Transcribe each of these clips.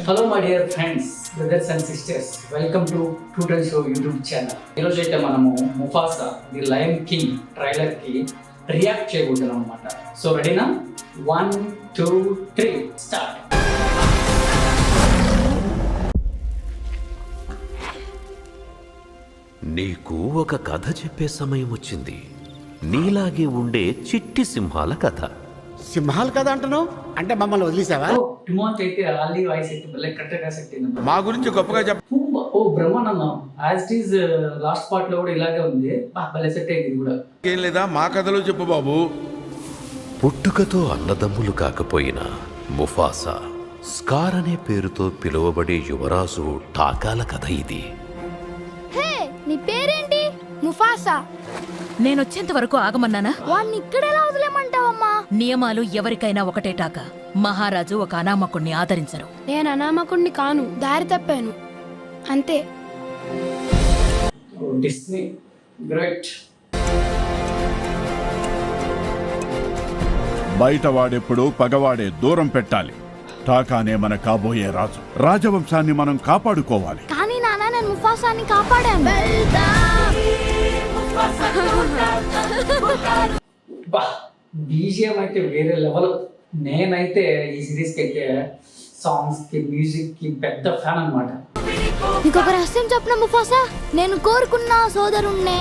Hello my dear friends, brothers and sisters, welcome to truth and show YouTube channel. ఈరోజు అయితే మనము Mufasa the lion king ట్రైలర్కి react చేయబోతున్నాం అనమాట. So రెడీనా? 1, 2, 3 స్టార్ట్. నీకు ఒక కథ చెప్పే సమయం వచ్చింది. నీలాగే ఉండే చిట్టి సింహాల కథ. సింహాలు కదా అంటున్నావు అంటే మమ్మల్ని వదిలేసావా? టిమోత్ అయితే ఆల్రెడీ వాయిస్ అయితే భలే కరెక్ట్గా సెట్ అయింది. మా గురించి గొప్పగా చెప్ప. ఓ Brahmananda as it is last part లో కూడా ఇలాగే ఉంది. భలే సెట్ అయింది కూడా. ఏం లేదా మా కథలో చెప్పు బాబు. పుట్టుకతో అన్నదమ్ములు కాకపోయినా ముఫాసా, స్కార్ అనే పేరుతో పిలువబడే యువరాజు టాకాల కథ ఇది. హే, నీ పేరేంటి? ముఫాసా. నేనొచ్చేంత వరకు ఆగమన్నానా? వాణ్ణి ఇక్కడెలా వదిలేమంటావమ్మా? నియమాలు ఎవరికైనా ఒకటే టాక. మహారాజు ఒక అనామకుణ్ణి ఆదరించరు. నేను అనామకుణ్ణి కాను, దారి తప్పాను అంతే. Disney great. బయట వాడెప్పుడు పగవాడే దూరం పెట్టాలి. టాకానే మన కాబోయే రాజు. రాజవంశాన్ని మనం కాపాడుకోవాలి. కానీ నాన్న, నేను ముఫాసాని కాపాడాను. బీజిఎం అయితే వేరే లెవెల్. నేనైతే ఈ సిరీస్ కి అయితే సాంగ్స్ కి మ్యూజిక్ కి పెద్ద ఫ్యాన్ అన్నమాట. నీకు ఒక రహస్యం చెప్పిన ముఫాసా, నేను కోరుకున్న సోదరుణ్ణే.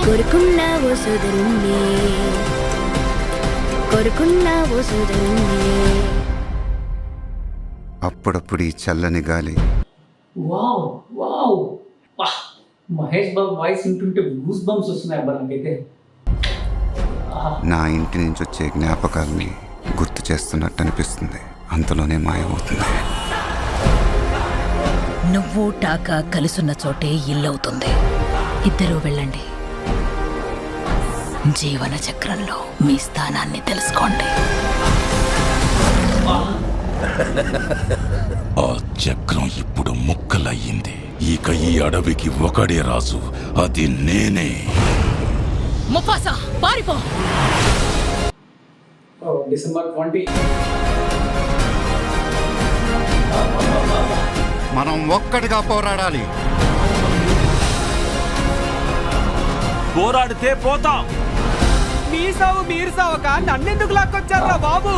అప్పుడప్పుడు ఈ చల్లని గాలి. Wow wow, Mahesh Babu voice వింటుంటే గూస్ బంప్స్ వస్తున్నాయి అబ్బా నాకైతే. నా ఇంటి నుంచి వచ్చే జ్ఞాపకాలని గుర్తు చేస్తున్నట్టు అనిపిస్తుంది. అంతలోనే మాయమవుతుంది. నువ్వు టాకా కలిసున్న చోటే ఇల్లవుతుంది. ఇద్దరూ వెళ్ళండి. జీవన చక్రంలో మీ స్థానాన్ని తెలుసుకోండి. ఆ చక్రం ఇప్పుడు ముక్కలయ్యింది. ఇక ఈ అడవికి ఒకడే రాజు, అది నేనే. ముఫాసా, పారిపో. డిసెంబర్ 20. మనం ఒక్కటిగా పోరాడాలి. పోరాడితే పోతాం. మీ సావు మీరు సావక నన్నెందుకు లాక్కొచ్చారా బాబు?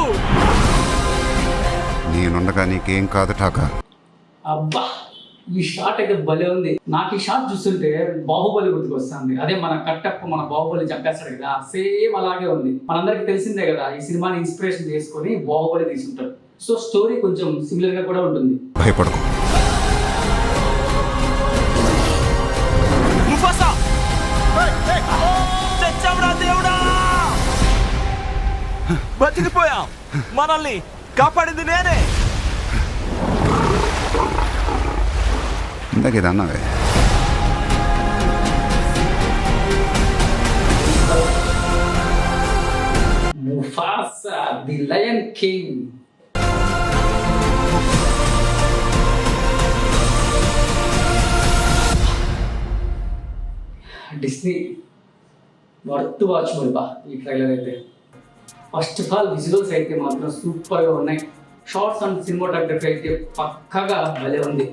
నేనుండగా నీకేం కాదు టాకా. అబ్బా, ఈ షాట్ అయితే భలే ఉంది. నాకు ఈ షాట్ చూస్తుంటే బాహుబలి గుర్తుకొస్తుంది. అదే మన కట్టప్ప మన బాహుబలి చంపేస్తాడు కదా, సేమ్ అలాగే ఉంది. మనందరికి తెలిసిందే కదా, ఈ సినిమాని ఇన్స్పిరేషన్ చేసుకొని బాహుబలి తీసుకుంటారు. సో స్టోరీ కొంచెం సిమిలర్ గా కూడా ఉంటుంది. భయపడకు. బతికిపోయాం. మనల్ని కాపాడింది నేనే. ఇందాక ఇది అన్నావే. Mufasa the lion king. Disney worth watchable బా ఈ ట్రైలర్ అయితే. ఫస్ట్ ఆఫ్ ఆల్ విజువల్స్ అయితే మాత్రం సూపర్గా ఉన్నాయి. షార్ట్స్ అండ్ సినిమాటోగ్రఫీ అయితే పక్కగా భలే ఉంది.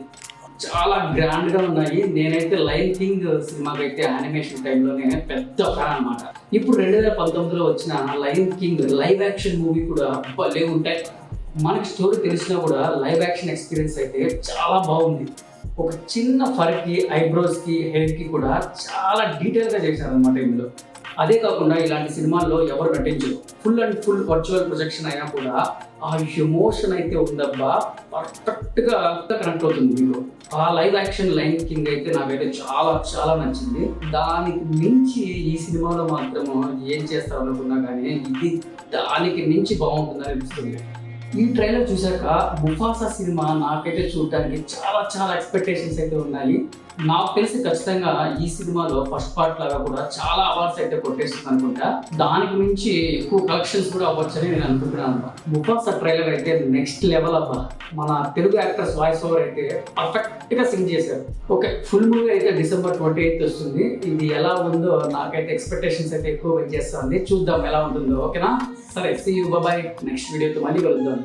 చాలా గ్రాండ్గా ఉన్నాయి. నేనైతే లయన్ కింగ్ సినిమాకి అయితే యానిమేషన్ టైంలోనే పెద్ద ఫ్యాన్ అనమాట. ఇప్పుడు 2019లో వచ్చిన lion king live action movie కూడా భలే ఉంటాయి. మనకి స్టోరీ తెలిసినా కూడా లైవ్ యాక్షన్ ఎక్స్పీరియన్స్ అయితే చాలా బాగుంది. ఒక చిన్న ఫర్కి, ఐబ్రోస్కి, హెయిర్కి కూడా చాలా డీటెయిల్గా చేశారనమాట ఇందులో. అదే కాకుండా ఇలాంటి సినిమాల్లో ఎవరు నటించరు. Full and full virtual projection అయినా కూడా ఆ ఎమోషన్ అయితే ఉందబ్బా, పర్ఫెక్ట్గా కనెక్ట్ అవుతుంది మీకు. ఆ లైవ్ యాక్షన్ లయన్ కింగ్ అయితే నాకైతే చాలా చాలా నచ్చింది. దానికి మించి ఈ సినిమాలో మాత్రము ఏం చేస్తారు అనుకున్నా కానీ ఇది దానికి మించి బాగుంటుందని అనిపిస్తుంది. ఈ ట్రైలర్ చూశాక ముఫాసా సినిమా నాకైతే చూడటానికి చాలా చాలా ఎక్స్పెక్టేషన్స్ అయితే ఉన్నాయి. నాకు తెలిసి ఖచ్చితంగా ఈ సినిమాలో ఫస్ట్ పార్ట్ లాగా కూడా చాలా అవార్డ్స్ అయితే కొట్టేస్తుంది అనుకుంటా. దానికి మించి ఎక్కువ కలెక్షన్స్ కూడా అవ్వచ్చని నేను అనుకుంటున్నాను. ముఫాసా ట్రైలర్ అయితే నెక్స్ట్ లెవెల్ అబ్బా. మన తెలుగు యాక్టర్స్ వాయిస్ ఓవర్ అయితే పర్ఫెక్ట్ గా సింగ్ చేశారు. ఓకే, ఫుల్ మూవీ అయితే డిసెంబర్ 28 వస్తుంది. ఇది ఎలా ఉందో నాకైతే ఎక్స్పెక్టేషన్స్ అయితే ఎక్కువ పెంచేస్తుంది. చూద్దాం ఎలా ఉంటుందో. ఓకేనా? సరే, సీ యూ, బై. నెక్స్ట్ వీడియోతో మళ్ళీ కలుద్దాం.